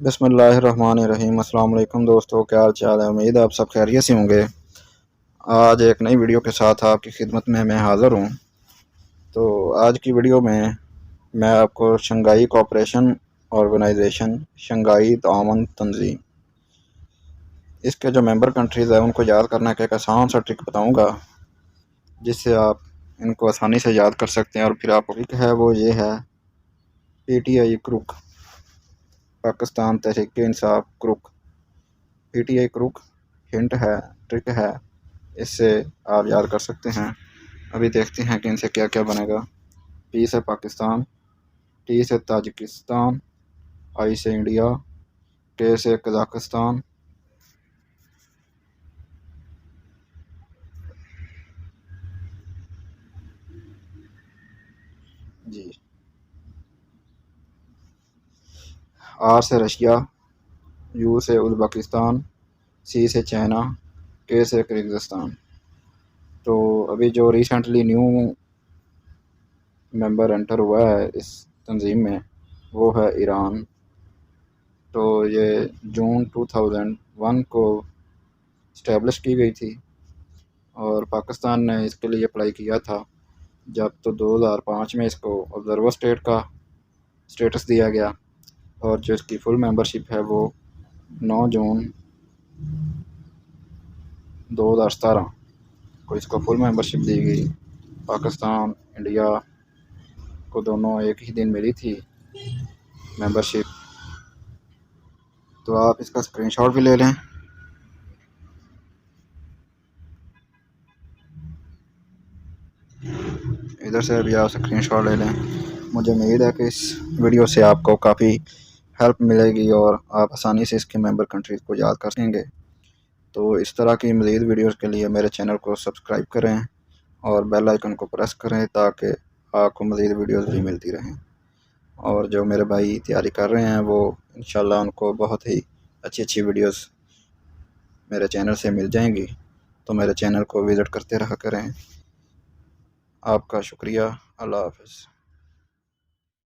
बिस्मिल्लाहिर्रहमानिर्रहीम। अस्सलाम वालेकुम दोस्तों, क्या हाल चाल है। उम्मीद है आप सब खैरियत से होंगे। आज एक नई वीडियो के साथ आपकी खिदमत में मैं हाज़िर हूँ। तो आज की वीडियो में मैं आपको शंघाई कोऑपरेशन ऑर्गेनाइजेशन, शंघाई ताउन तंजीम, इसके जो मेंबर कंट्रीज़ है उनको याद करने का एक आसान सा ट्रिक बताऊँगा, जिससे आप इनको आसानी से याद कर सकते हैं। और फिर आपको ट्रिक है वो ये है, PTI crook, Pakistan Tehreek Insaf crook. PTI crook hint है, ट्रिक है, इससे आप याद कर सकते हैं। अभी देखते हैं कि इनसे क्या क्या बनेगा। P से पाकिस्तान, T से ताजिकिस्तान, I से इंडिया, K से कज़ाकिस्तान, जी, R से रशिया, U से उज़्बेकिस्तान, C से चाइना, K से किर्गिज़स्तान। तो अभी जो रिसेंटली न्यू मेंबर एंटर हुआ है इस तंजीम में वो है ईरान। तो ये जून 2001 को इस्टेब्लिश की गई थी और पाकिस्तान ने इसके लिए अप्लाई किया था जब, तो 2005 में इसको ऑब्ज़र्वर स्टेट का स्टेटस दिया गया। और जो इसकी फुल मेंबरशिप है वो 9 जून 2017 को इसको फुल मेंबरशिप दी गई। पाकिस्तान, इंडिया को दोनों एक ही दिन मिली थी मेंबरशिप। तो आप इसका स्क्रीनशॉट भी ले लें। इधर से भी आप स्क्रीनशॉट ले लें। मुझे उम्मीद है कि इस वीडियो से आपको काफ़ी हेल्प मिलेगी और आप आसानी से इसके मेंबर कंट्रीज़ को याद कर सकेंगे। तो इस तरह की मज़ीद वीडियोज़ के लिए मेरे चैनल को सब्सक्राइब करें और बेल आइकन को प्रेस करें ताकि आपको मज़ीद वीडियोज़ भी मिलती रहें। और जो मेरे भाई तैयारी कर रहे हैं वो इंशाल्लाह उनको बहुत ही अच्छी अच्छी वीडियोज़ मेरे चैनल से मिल जाएंगी। तो मेरे चैनल को विज़िट करते रहा करें। आपका शुक्रिया। अल्लाह हाफ़िज़।